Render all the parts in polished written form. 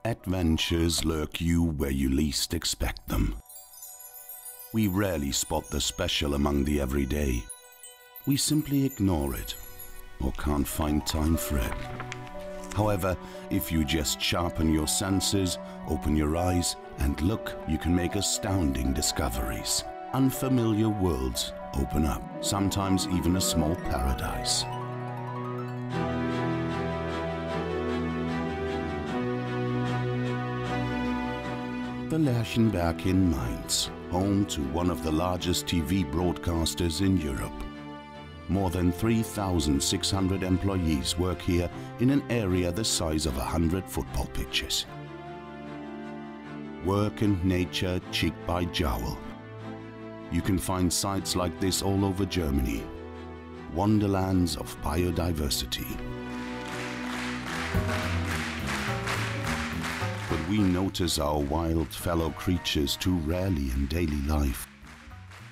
Adventures lurk you where you least expect them. We rarely spot the special among the everyday. We simply ignore it or can't find time for it. However, if you just sharpen your senses, open your eyes and look, you can make astounding discoveries. Unfamiliar worlds open up, sometimes even a small paradise. The Lerchenberg in Mainz, home to one of the largest TV broadcasters in Europe. More than 3,600 employees work here in an area the size of 100 football pitches. Work and nature cheek by jowl. You can find sites like this all over Germany. Wonderlands of biodiversity. But we notice our wild fellow creatures too rarely in daily life.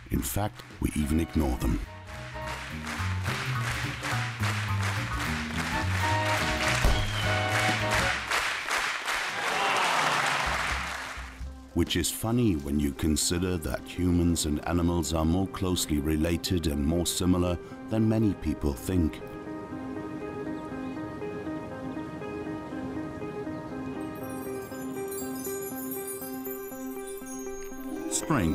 In fact, we even ignore them. Which is funny when you consider that humans and animals are more closely related and more similar than many people think. Spring.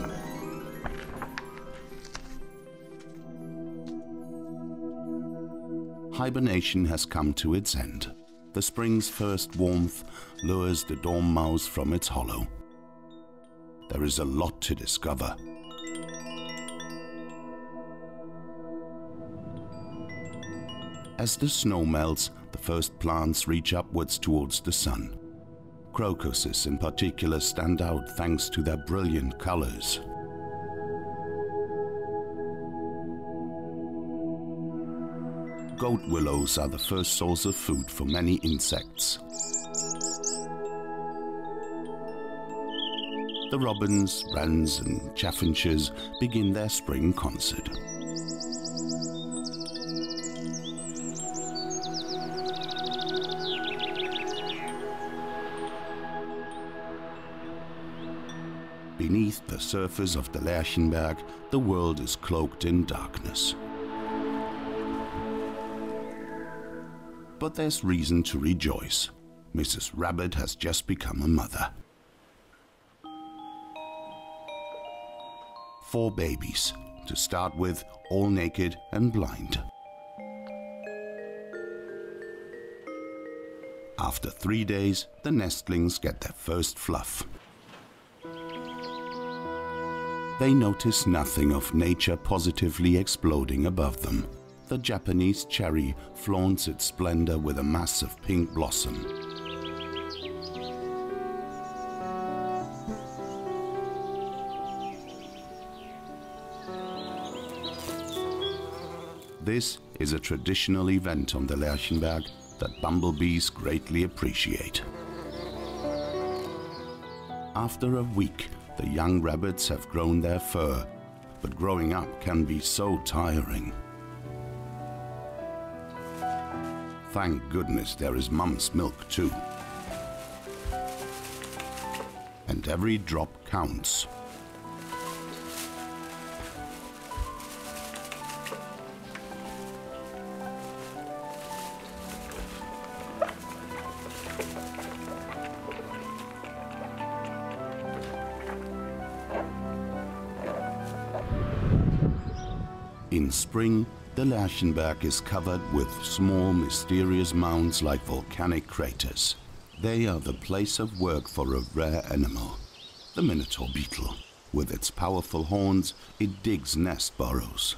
Hibernation has come to its end. The spring's first warmth lures the dormouse from its hollow. There is a lot to discover. As the snow melts, the first plants reach upwards towards the sun. Crocuses in particular stand out thanks to their brilliant colors. Goat willows are the first source of food for many insects. The robins, wrens and chaffinches begin their spring concert. Beneath the surface of the Lerchenberg, the world is cloaked in darkness. But there's reason to rejoice. Mrs. Rabbit has just become a mother. 4 babies, to start with, all naked and blind. After 3 days, the nestlings get their first fluff. They notice nothing of nature positively exploding above them. The Japanese cherry flaunts its splendor with a mass of pink blossom. This is a traditional event on the Lerchenberg that bumblebees greatly appreciate. After a week, the young rabbits have grown their fur, but growing up can be so tiring. Thank goodness there is mum's milk too. And every drop counts. In spring, the Lerchenberg is covered with small, mysterious mounds like volcanic craters. They are the place of work for a rare animal, the minotaur beetle. With its powerful horns, it digs nest burrows.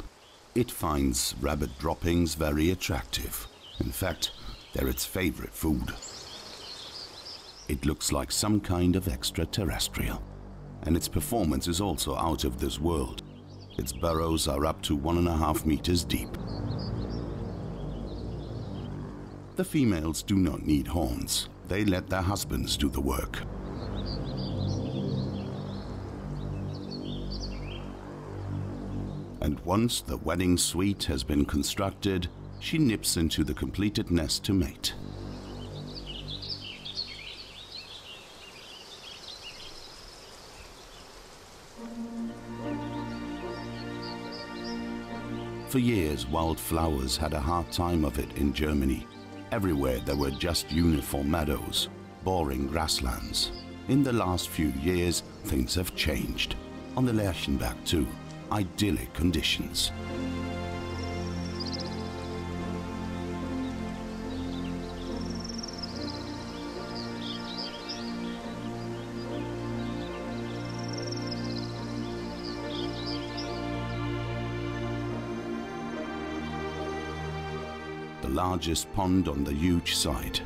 It finds rabbit droppings very attractive. In fact, they're its favorite food. It looks like some kind of extraterrestrial, and its performance is also out of this world. Its burrows are up to 1.5 meters deep. The females do not need horns. They let their husbands do the work. And once the wedding suite has been constructed, she nips into the completed nest to mate. For years, wildflowers had a hard time of it in Germany. Everywhere there were just uniform meadows, boring grasslands. In the last few years, things have changed. On the Lerchenberg too, idyllic conditions. The largest pond on the huge site.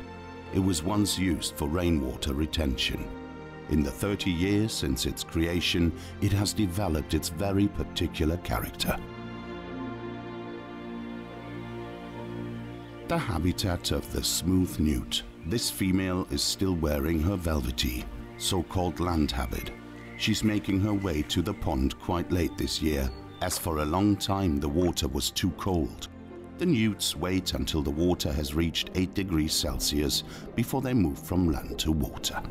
It was once used for rainwater retention. In the 30 years since its creation, it has developed its very particular character. The habitat of the smooth newt. This female is still wearing her velvety, so-called land habit. She's making her way to the pond quite late this year, as for a long time the water was too cold. The newts wait until the water has reached 8 degrees Celsius before they move from land to water.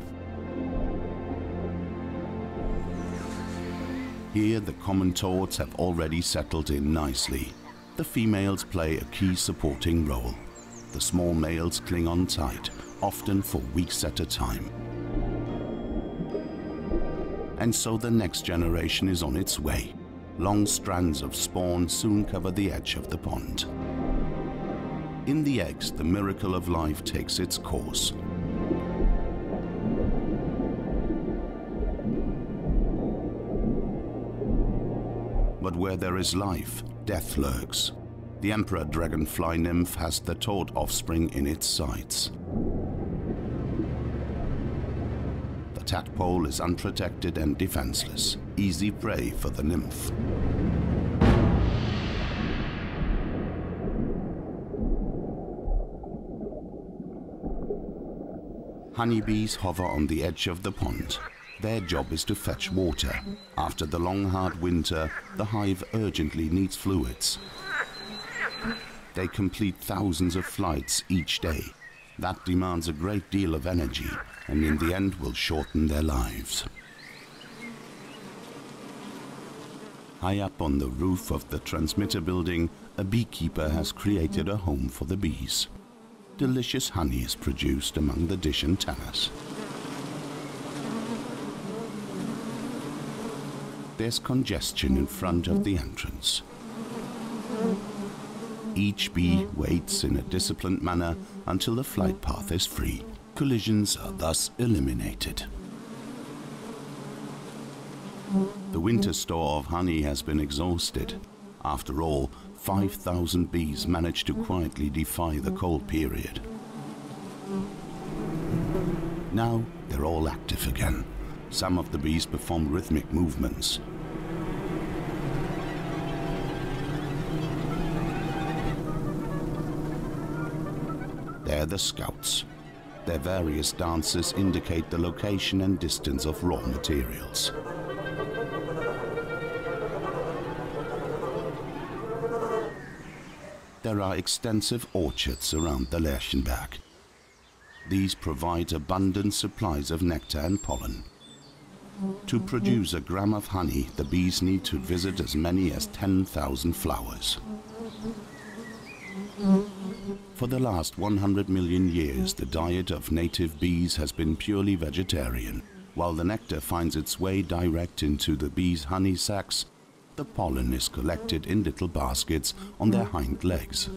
Here the common toads have already settled in nicely. The females play a key supporting role. The small males cling on tight, often for weeks at a time. And so the next generation is on its way. Long strands of spawn soon cover the edge of the pond. In the eggs, the miracle of life takes its course. But where there is life, death lurks. The emperor dragonfly nymph has the toad offspring in its sights. The tadpole is unprotected and defenseless, easy prey for the nymph. Honeybees hover on the edge of the pond. Their job is to fetch water. After the long hard winter, the hive urgently needs fluids. They complete thousands of flights each day. That demands a great deal of energy and in the end will shorten their lives. High up on the roof of the transmitter building, a beekeeper has created a home for the bees. Delicious honey is produced among the dish antennas. There's congestion in front of the entrance. Each bee waits in a disciplined manner until the flight path is free. Collisions are thus eliminated. The winter store of honey has been exhausted. After all, 5,000 bees managed to quietly defy the cold period. Now they're all active again. Some of the bees perform rhythmic movements. They're the scouts. Their various dances indicate the location and distance of raw materials. There are extensive orchards around the Lerchenberg. These provide abundant supplies of nectar and pollen. To produce a gram of honey, the bees need to visit as many as 10,000 flowers. For the last 100 million years, the diet of native bees has been purely vegetarian. While the nectar finds its way direct into the bees' honey sacs, the pollen is collected in little baskets on their hind legs.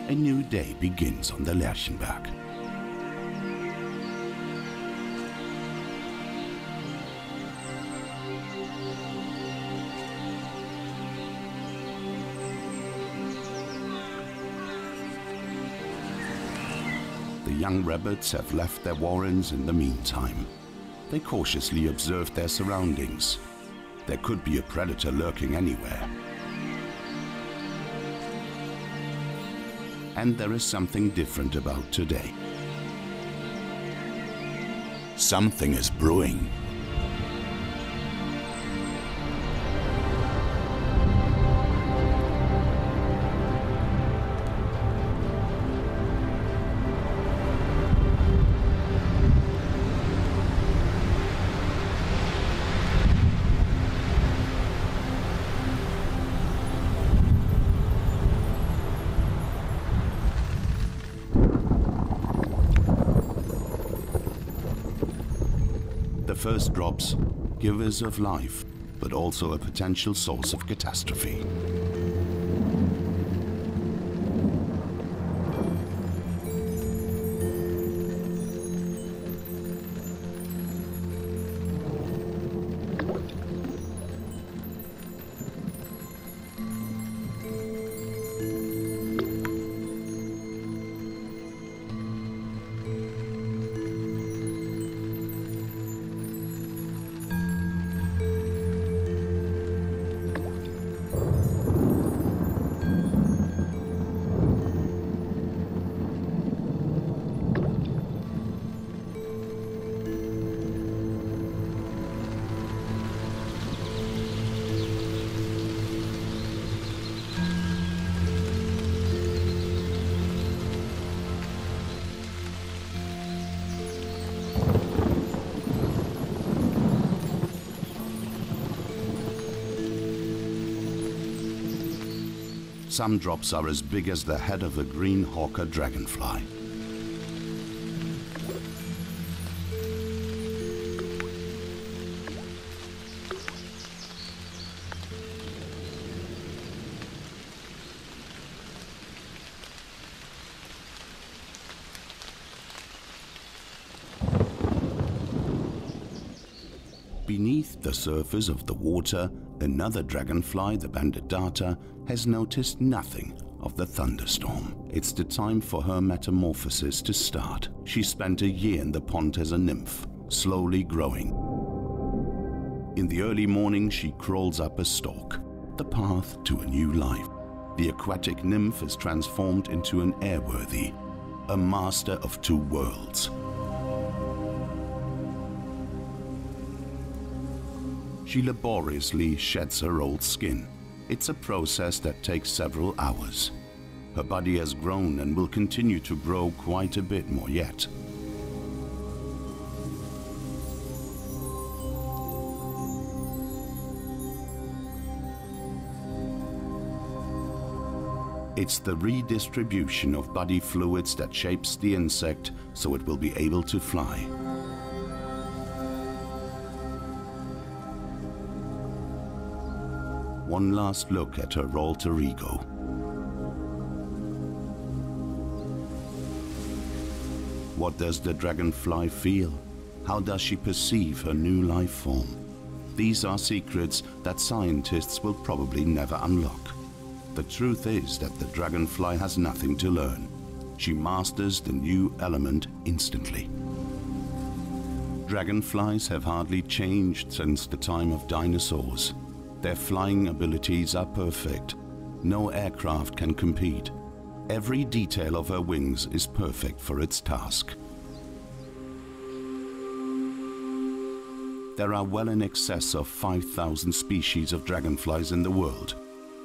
A new day begins on the Lerchenberg. The young rabbits have left their warrens in the meantime. They cautiously observe their surroundings. There could be a predator lurking anywhere. And there is something different about today. Something is brewing. The first drops, givers of life, but also a potential source of catastrophe. Some drops are as big as the head of a green hawker dragonfly. Beneath the surface of the water, another dragonfly, the Bandedata, has noticed nothing of the thunderstorm. It's the time for her metamorphosis to start. She spent a year in the pond as a nymph, slowly growing. In the early morning, she crawls up a stalk, the path to a new life. The aquatic nymph is transformed into an airworthy, a master of two worlds. She laboriously sheds her old skin. It's a process that takes several hours. Her body has grown and will continue to grow quite a bit more yet. It's the redistribution of body fluids that shapes the insect so it will be able to fly. One last look at her alter ego. What does the dragonfly feel? How does she perceive her new life form? These are secrets that scientists will probably never unlock. The truth is that the dragonfly has nothing to learn. She masters the new element instantly. Dragonflies have hardly changed since the time of dinosaurs. Their flying abilities are perfect. No aircraft can compete. Every detail of her wings is perfect for its task. There are well in excess of 5,000 species of dragonflies in the world.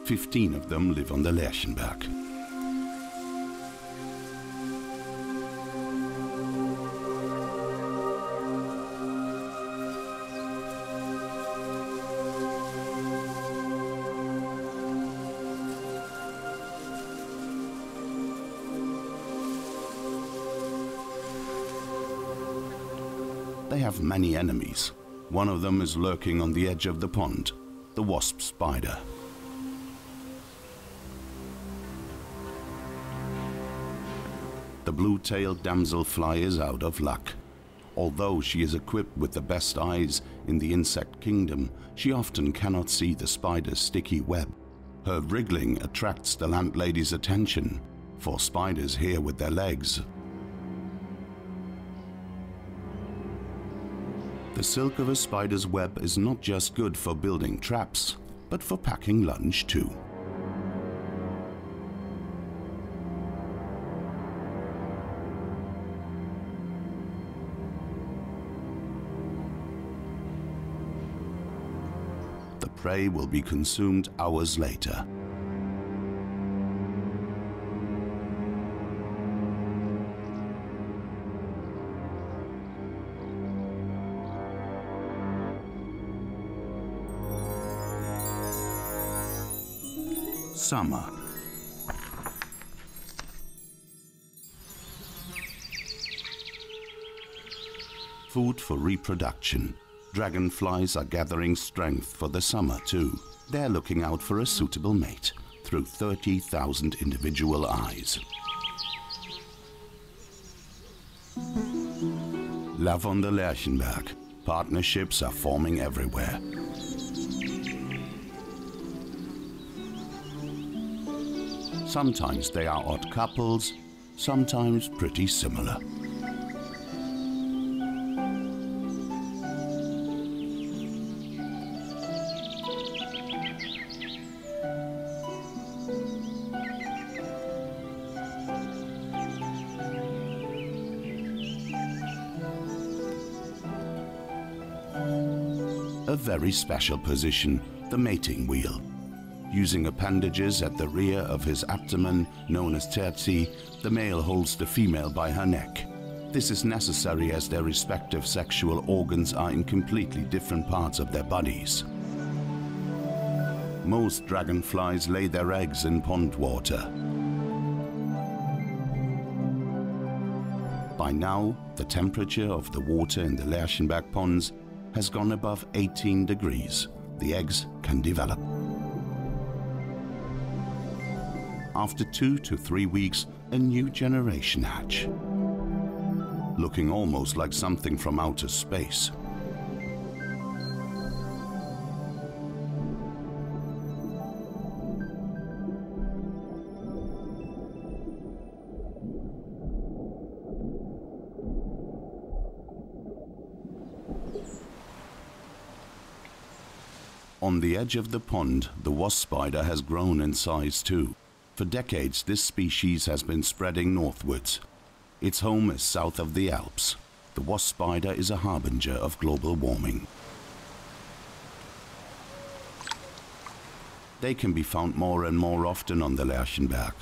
15 of them live on the Lerchenberg. They have many enemies. One of them is lurking on the edge of the pond, the wasp spider. The blue-tailed damselfly is out of luck. Although she is equipped with the best eyes in the insect kingdom, she often cannot see the spider's sticky web. Her wriggling attracts the landlady's attention, for spiders here with their legs. The silk of a spider's web is not just good for building traps, but for packing lunch too. the prey will be consumed hours later. Summer. Food for reproduction. Dragonflies are gathering strength for the summer too. They're looking out for a suitable mate through 30,000 individual eyes. Love on the Lerchenberg. Partnerships are forming everywhere. Sometimes they are odd couples, sometimes pretty similar. A very special position, the mating wheel. Using appendages at the rear of his abdomen, known as tertii, the male holds the female by her neck. This is necessary as their respective sexual organs are in completely different parts of their bodies. Most dragonflies lay their eggs in pond water. By now, the temperature of the water in the Lerchenberg ponds has gone above 18 degrees. The eggs can develop. After 2 to 3 weeks, a new generation hatch, looking almost like something from outer space. On the edge of the pond, the wasp spider has grown in size too. For decades, this species has been spreading northwards. Its home is south of the Alps. The wasp spider is a harbinger of global warming. They can be found more and more often on the Lerchenberg,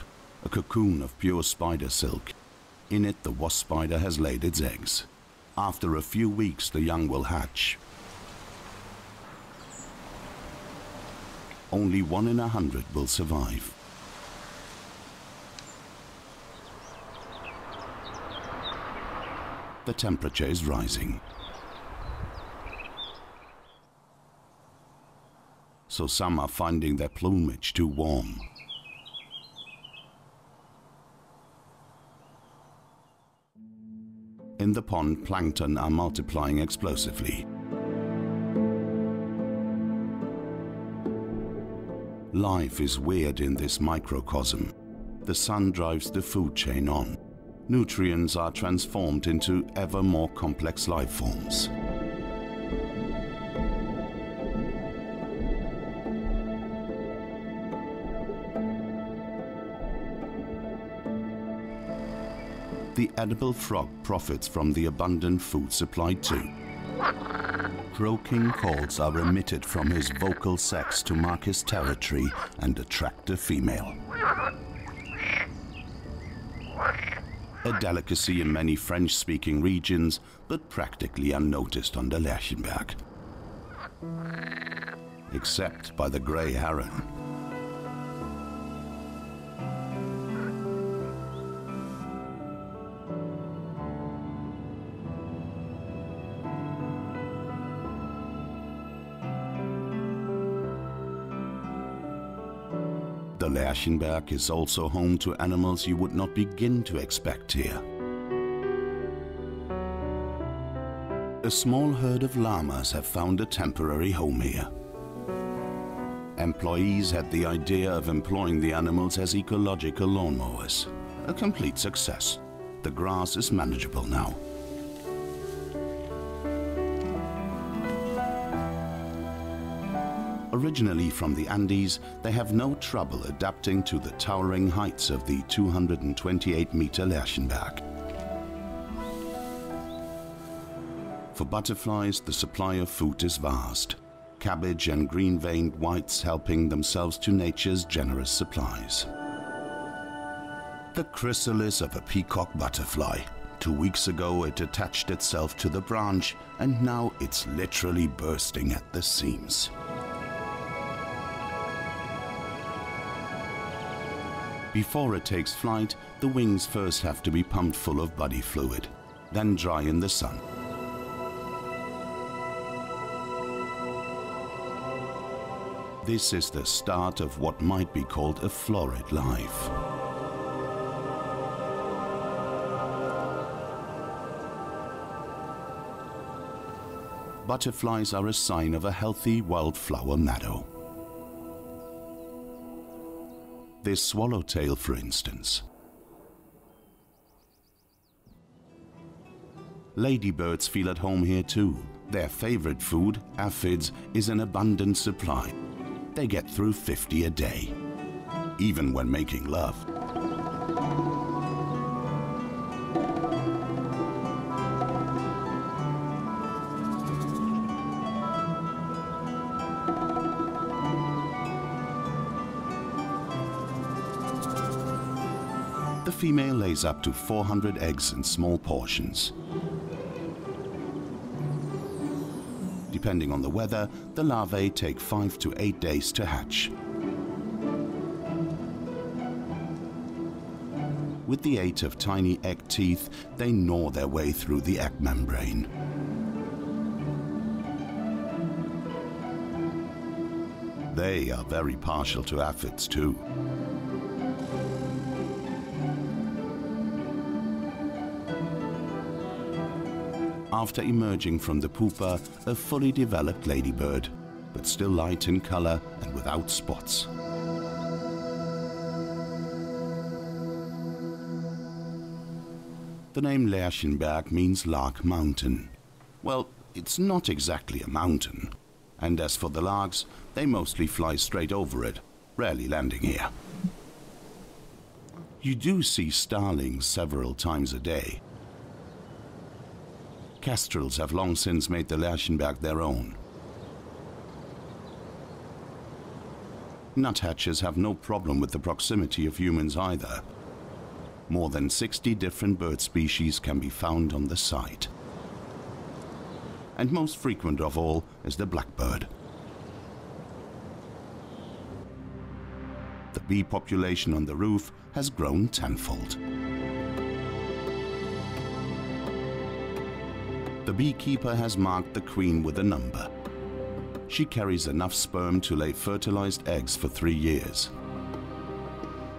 a cocoon of pure spider silk. In it, the wasp spider has laid its eggs. After a few weeks, the young will hatch. Only 1 in 100 will survive. The temperature is rising. So some are finding their plumage too warm. In the pond, plankton are multiplying explosively. Life is weird in this microcosm. The sun drives the food chain on. Nutrients are transformed into ever more complex life forms. The edible frog profits from the abundant food supply too. Croaking calls are emitted from his vocal sacs to mark his territory and attract a female. A delicacy in many French-speaking regions, but practically unnoticed on the Lerchenberg. Except by the grey heron. The Lerchenberg is also home to animals you would not begin to expect here. A small herd of llamas have found a temporary home here. Employees had the idea of employing the animals as ecological lawnmowers. A complete success. The grass is manageable now. Originally from the Andes, they have no trouble adapting to the towering heights of the 228-meter Lerchenberg. For butterflies, the supply of food is vast. cabbage and green-veined whites helping themselves to nature's generous supplies. The chrysalis of a peacock butterfly. 2 weeks ago it attached itself to the branch, and now it's literally bursting at the seams. Before it takes flight, the wings first have to be pumped full of body fluid, then dry in the sun. This is the start of what might be called a florid life. Butterflies are a sign of a healthy wildflower meadow. This swallowtail, for instance. Ladybirds feel at home here too. Their favorite food, aphids, is an abundant supply. They get through 50 a day, even when making love. The female lays up to 400 eggs in small portions. Depending on the weather, the larvae take 5 to 8 days to hatch. With the aid of tiny egg teeth, they gnaw their way through the egg membrane. They are very partial to aphids too. After emerging from the pupa, a fully developed ladybird, but still light in color and without spots. The name Lerchenberg means Lark Mountain. Well, it's not exactly a mountain. And as for the larks, they mostly fly straight over it, rarely landing here. You do see starlings several times a day. Kestrels have long since made the Lerchenberg their own. Nuthatches have no problem with the proximity of humans either. More than 60 different bird species can be found on the site. And most frequent of all is the blackbird. The bee population on the roof has grown tenfold. The beekeeper has marked the queen with a number. She carries enough sperm to lay fertilized eggs for 3 years.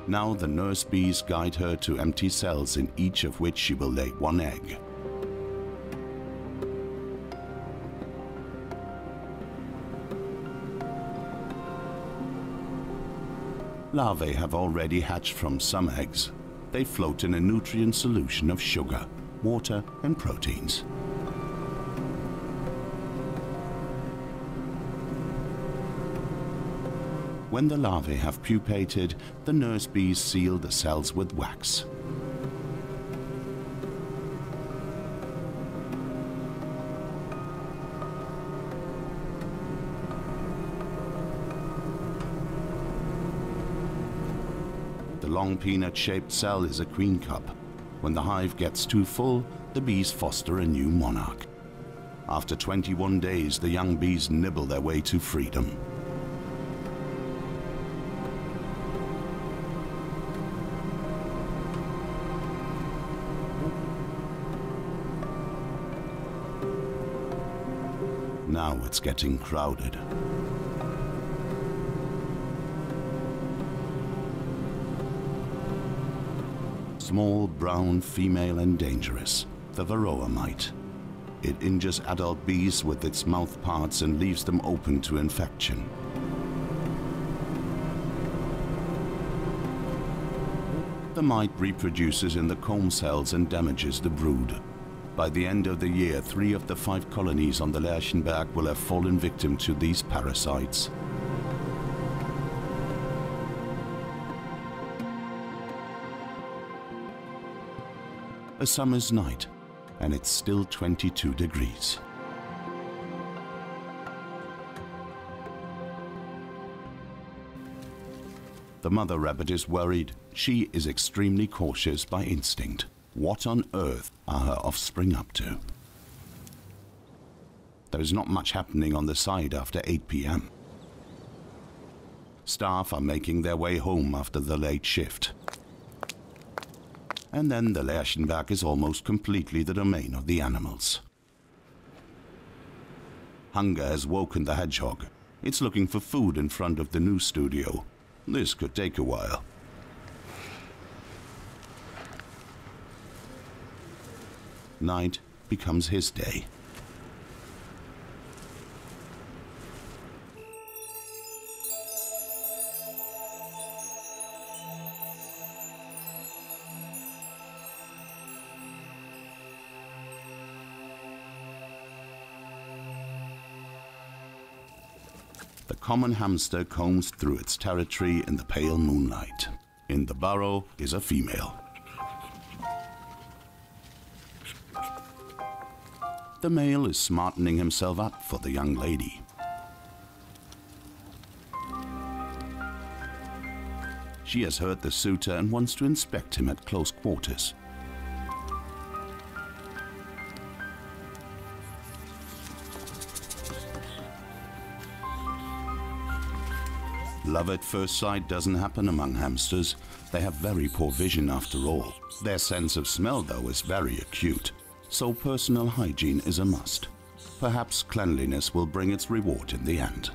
Now the nurse bees guide her to empty cells in each of which she will lay 1 egg. Larvae have already hatched from some eggs. They float in a nutrient solution of sugar, water and proteins. When the larvae have pupated, the nurse bees seal the cells with wax. The long peanut-shaped cell is a queen cup. When the hive gets too full, the bees foster a new monarch. After 21 days, the young bees nibble their way to freedom. Now it's getting crowded. Small, brown, female and dangerous, the varroa mite. It injures adult bees with its mouth parts and leaves them open to infection. The mite reproduces in the comb cells and damages the brood. By the end of the year, 3 of the 5 colonies on the Lerchenberg will have fallen victim to these parasites. A summer's night, and it's still 22 degrees. The mother rabbit is worried. She is extremely cautious by instinct. What on earth are her offspring up to? There is not much happening on the side after 8 p.m. Staff are making their way home after the late shift. And then the Lerchenberg is almost completely the domain of the animals. Hunger has woken the hedgehog. It's looking for food in front of the new studio. This could take a while. Night becomes his day. The common hamster combs through its territory in the pale moonlight. In the burrow is a female. The male is smartening himself up for the young lady. She has heard the suitor and wants to inspect him at close quarters. Love at first sight doesn't happen among hamsters. They have very poor vision after all. Their sense of smell, though, is very acute. So personal hygiene is a must. Perhaps cleanliness will bring its reward in the end.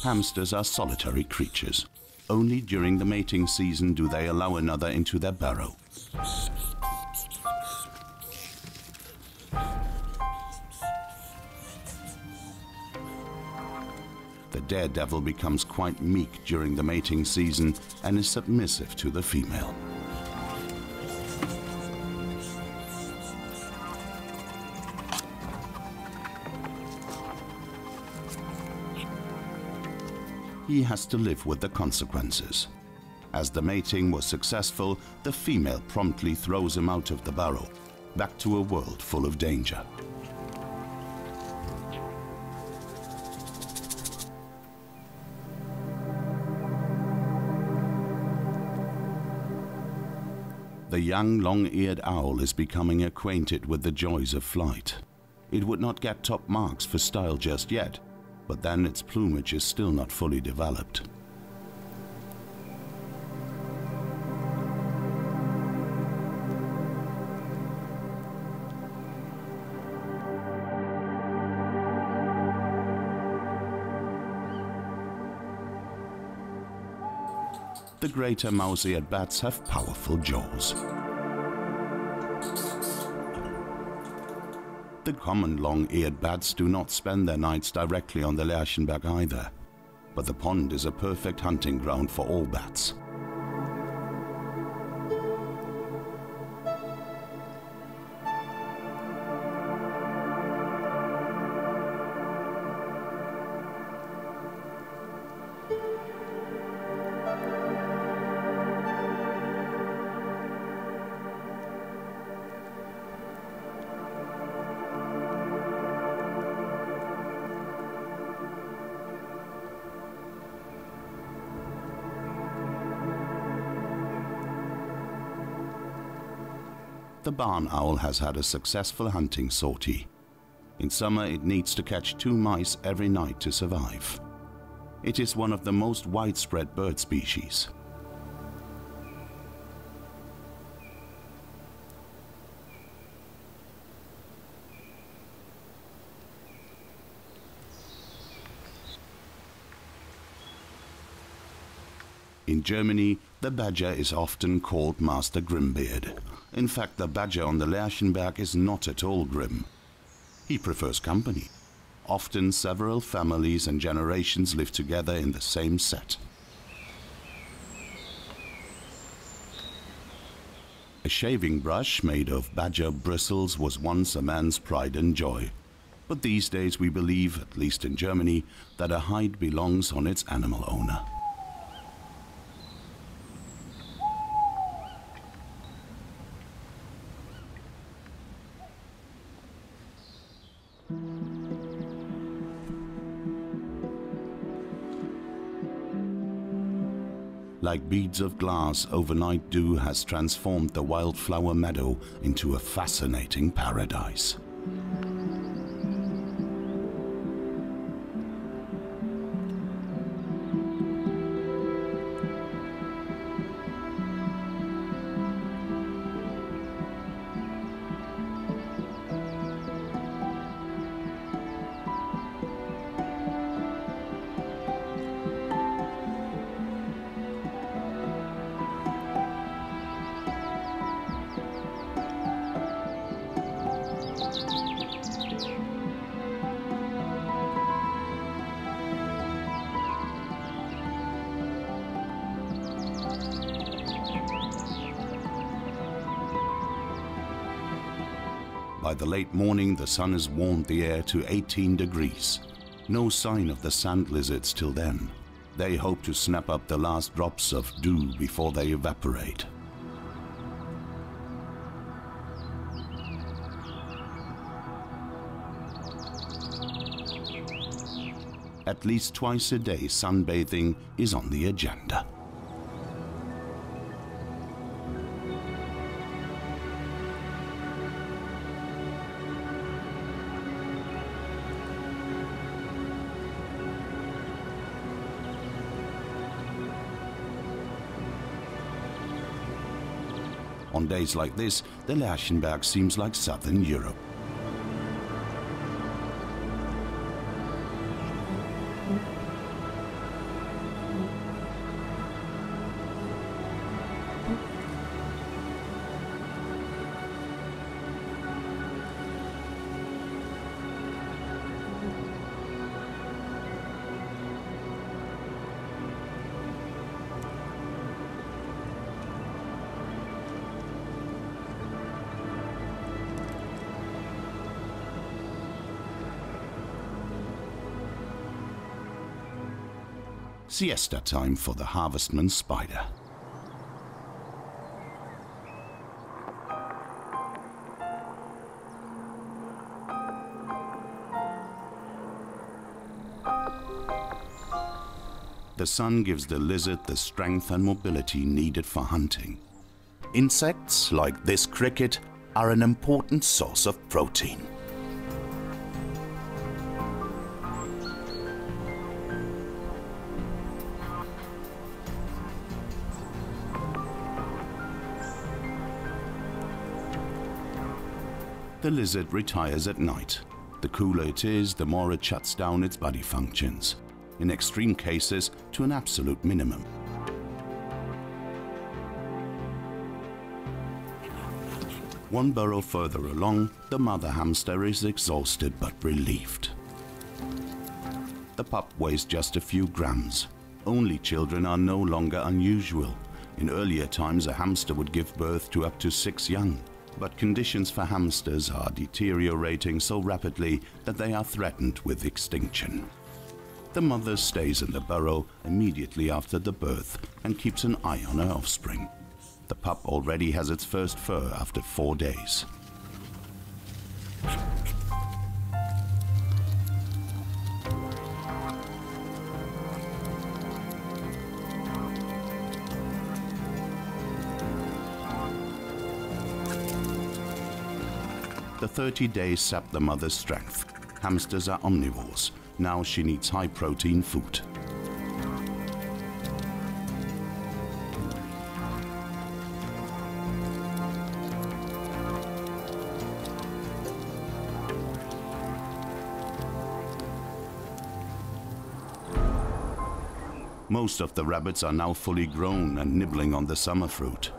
Hamsters are solitary creatures. Only during the mating season do they allow another into their burrow. The daredevil becomes quite meek during the mating season and is submissive to the female. He has to live with the consequences. As the mating was successful, the female promptly throws him out of the burrow, back to a world full of danger. The young long-eared owl is becoming acquainted with the joys of flight. It would not get top marks for style just yet, but then its plumage is still not fully developed. The greater mouse-eared bats have powerful jaws. The common long-eared bats do not spend their nights directly on the Lerchenberg either, but the pond is a perfect hunting ground for all bats. The barn owl has had a successful hunting sortie. In summer, it needs to catch 2 mice every night to survive. It is one of the most widespread bird species. In Germany, the badger is often called Master Grimbeard. In fact, the badger on the Lerchenberg is not at all grim. He prefers company. Often several families and generations live together in the same set. A shaving brush made of badger bristles was once a man's pride and joy. But these days we believe, at least in Germany, that a hide belongs on its animal owner. Like beads of glass, overnight dew has transformed the wildflower meadow into a fascinating paradise. By the late morning, the sun has warmed the air to 18 degrees. No sign of the sand lizards till then. They hope to snap up the last drops of dew before they evaporate. At least twice a day, sunbathing is on the agenda. On days like this, the Lerchenberg seems like southern Europe. Siesta time for the harvestman spider. The sun gives the lizard the strength and mobility needed for hunting. Insects, like this cricket, are an important source of protein. The lizard retires at night. The cooler it is, the more it shuts down its body functions, in extreme cases to an absolute minimum. One burrow further along, the mother hamster is exhausted but relieved. The pup weighs just a few grams. Only children are no longer unusual. In earlier times, a hamster would give birth to up to 6 young. But conditions for hamsters are deteriorating so rapidly that they are threatened with extinction. The mother stays in the burrow immediately after the birth and keeps an eye on her offspring. The pup already has its first fur after 4 days. The 30 days sap the mother's strength. Hamsters are omnivores. Now she needs high-protein food. Most of the rabbits are now fully grown and nibbling on the summer fruit.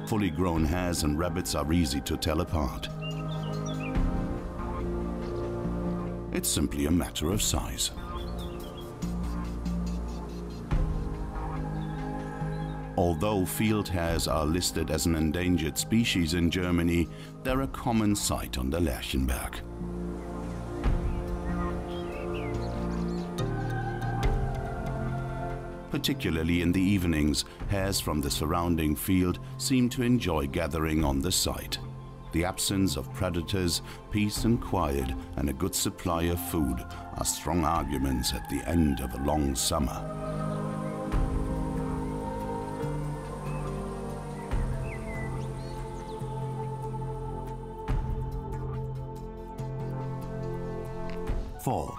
Fully grown hares and rabbits are easy to tell apart. It's simply a matter of size. Although field hares are listed as an endangered species in Germany, they're a common sight on the Lerchenberg. Particularly in the evenings, hares from the surrounding field seem to enjoy gathering on the site. The absence of predators, peace and quiet, and a good supply of food are strong arguments at the end of a long summer. Fall.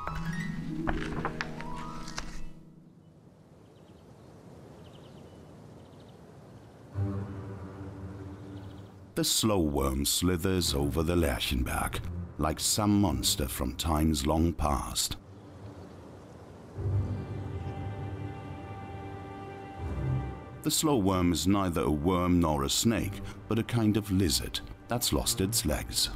The slow worm slithers over the Lerchenberg, like some monster from times long past. The slow worm is neither a worm nor a snake, but a kind of lizard that's lost its legs.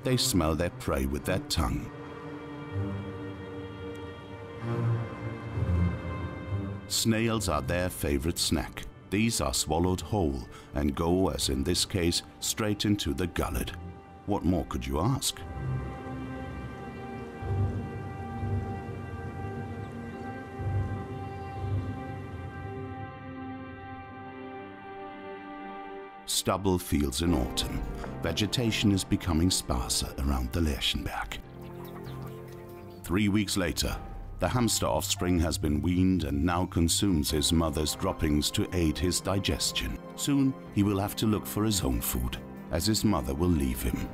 They smell their prey with their tongue. Snails are their favorite snack. These are swallowed whole and go, as in this case, straight into the gullet. What more could you ask? Stubble fields in autumn. Vegetation is becoming sparser around the Lerchenberg. 3 weeks later, the hamster offspring has been weaned and now consumes his mother's droppings to aid his digestion. Soon he will have to look for his own food, as his mother will leave him.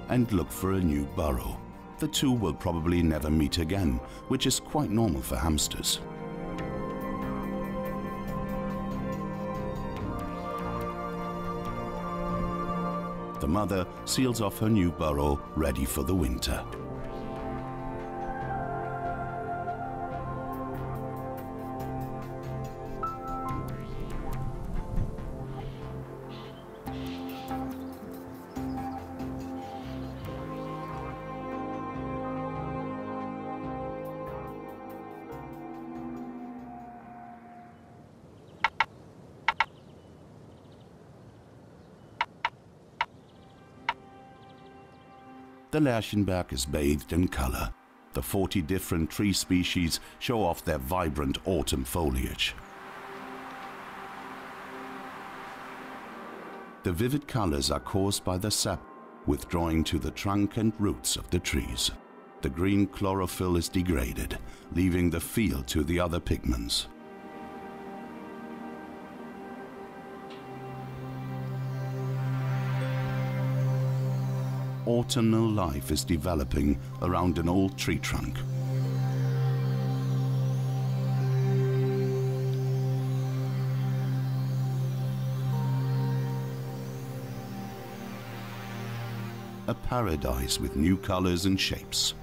And look for a new burrow. The two will probably never meet again, which is quite normal for hamsters. The mother seals off her new burrow, ready for the winter. The Lerchenberg is bathed in color. The 40 different tree species show off their vibrant autumn foliage. The vivid colors are caused by the sap withdrawing to the trunk and roots of the trees. The green chlorophyll is degraded, leaving the field to the other pigments. Autumnal life is developing around an old tree trunk. A paradise with new colors and shapes.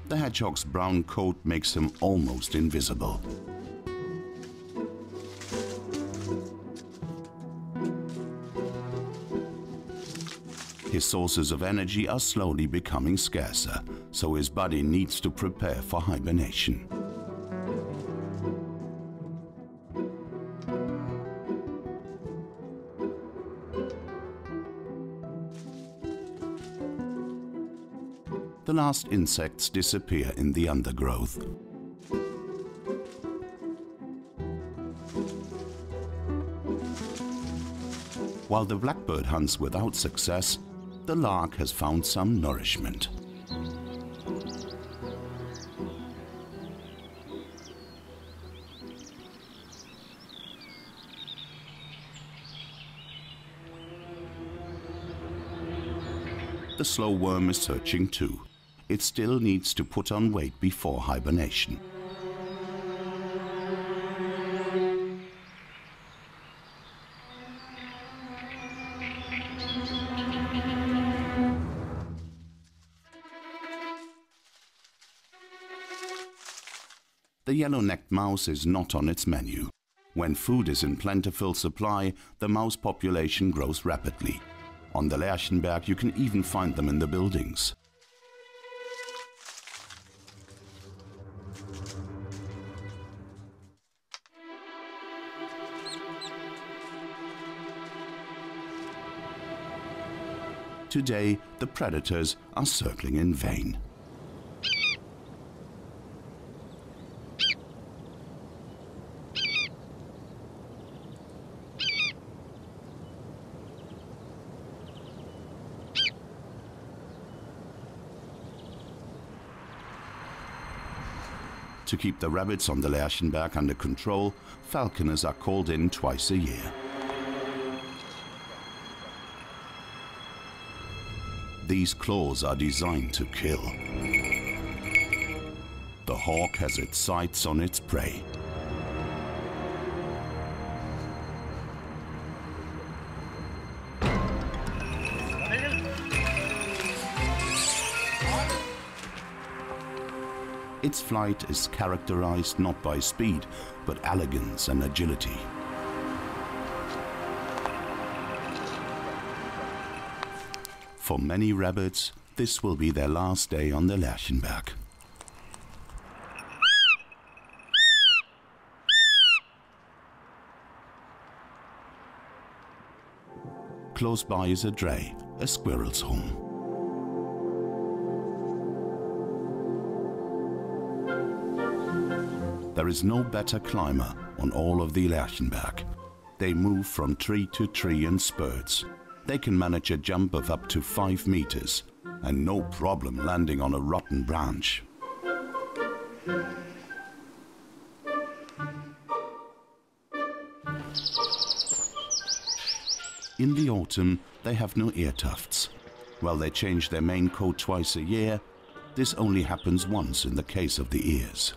The hedgehog's brown coat makes him almost invisible. His sources of energy are slowly becoming scarcer, so his body needs to prepare for hibernation. The last insects disappear in the undergrowth. While the blackbird hunts without success, the lark has found some nourishment. The slow worm is searching too. It still needs to put on weight before hibernation. The yellow-necked mouse is not on its menu. When food is in plentiful supply, the mouse population grows rapidly. On the Lerchenberg, you can even find them in the buildings. Today, the predators are circling in vain. To keep the rabbits on the Lerchenberg under control, falconers are called in twice a year. These claws are designed to kill. The hawk has its sights on its prey. Its flight is characterized not by speed, but elegance and agility. For many rabbits, this will be their last day on the Lerchenberg. Close by is a dray, a squirrel's home. There is no better climber on all of the Lerchenberg. They move from tree to tree in spurts. They can manage a jump of up to 5 meters and no problem landing on a rotten branch. In the autumn, they have no ear tufts. While they change their main coat twice a year, this only happens once in the case of the ears.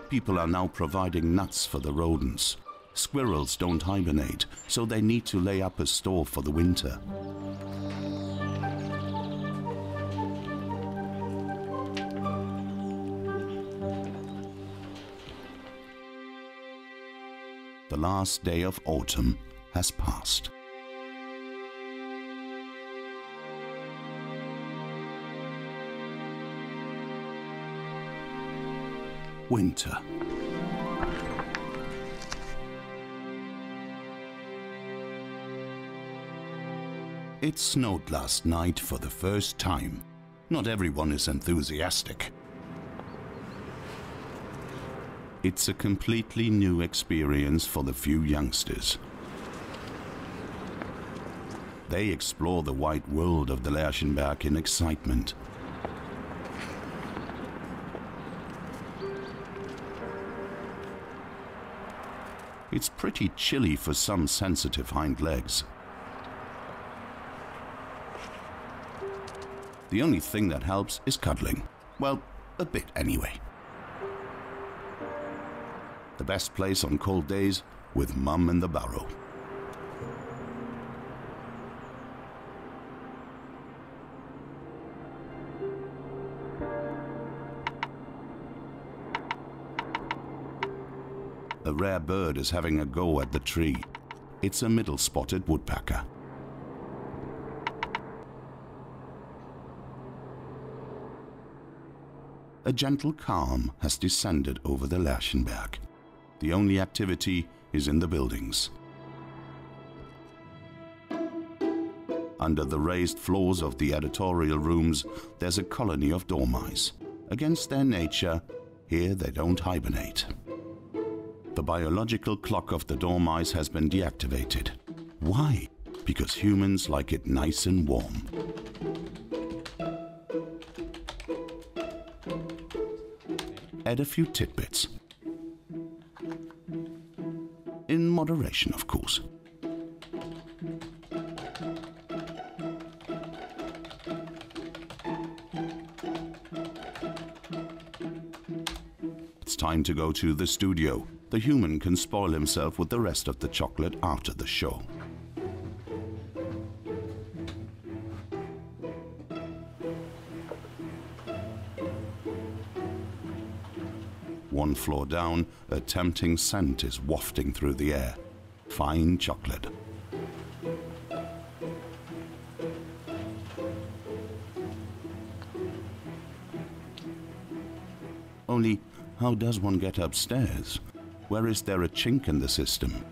People are now providing nuts for the rodents. Squirrels don't hibernate, so they need to lay up a store for the winter. The last day of autumn has passed. Winter. It snowed last night for the first time. Not everyone is enthusiastic. It's a completely new experience for the few youngsters. They explore the wide world of the Lerchenberg in excitement. It's pretty chilly for some sensitive hind legs. The only thing that helps is cuddling. Well, a bit anyway. The best place on cold days with Mum in the burrow. A rare bird is having a go at the tree. It's a middle-spotted woodpecker. A gentle calm has descended over the Lerchenberg. The only activity is in the buildings. Under the raised floors of the editorial rooms, there's a colony of dormice. Against their nature, here they don't hibernate. The biological clock of the dormice has been deactivated. Why? Because humans like it nice and warm. Add a few tidbits. In moderation, of course. It's time to go to the studio. The human can spoil himself with the rest of the chocolate after the show. One floor down, a tempting scent is wafting through the air. Fine chocolate. Only, how does one get upstairs? Where is there a chink in the system?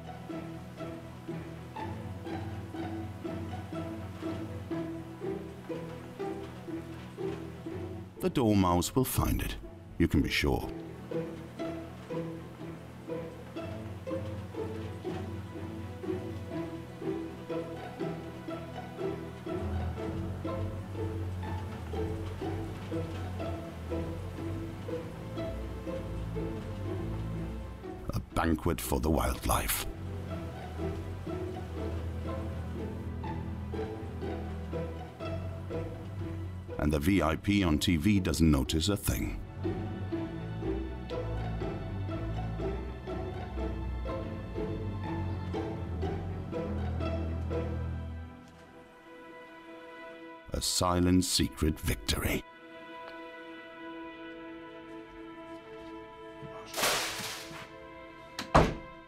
The dormouse will find it, you can be sure. A banquet for the wildlife. And the VIP on TV doesn't notice a thing. A silent secret victory.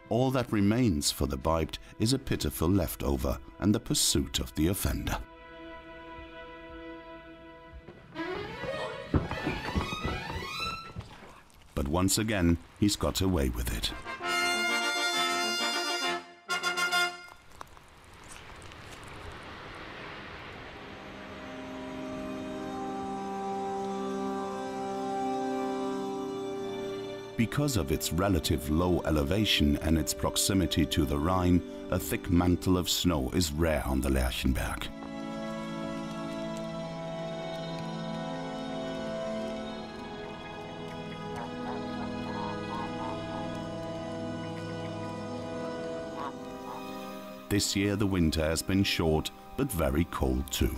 All that remains for the biped is a pitiful leftover and the pursuit of the offender. But once again, he's got away with it. Because of its relative low elevation and its proximity to the Rhine, a thick mantle of snow is rare on the Lerchenberg. This year the winter has been short, but very cold too.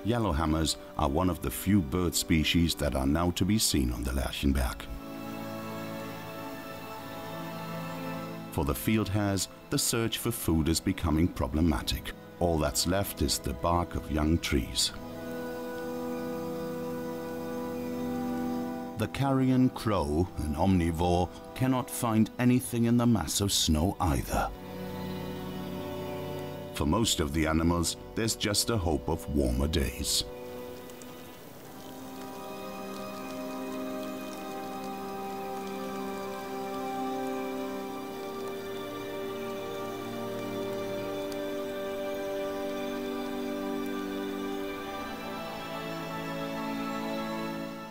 Yellowhammers are one of the few bird species that are now to be seen on the Lerchenberg. For the field hares, the search for food is becoming problematic. All that's left is the bark of young trees. The carrion crow, an omnivore, cannot find anything in the mass of snow either. For most of the animals, there's just a hope of warmer days.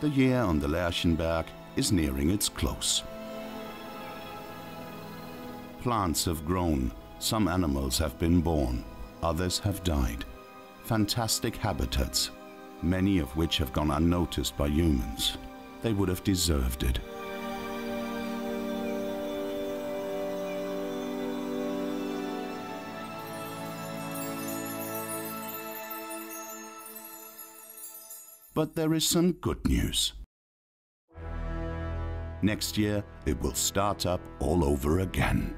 The year on the Lerchenberg is nearing its close. Plants have grown. Some animals have been born, others have died. Fantastic habitats, many of which have gone unnoticed by humans. They would have deserved it. But there is some good news. Next year, it will start up all over again.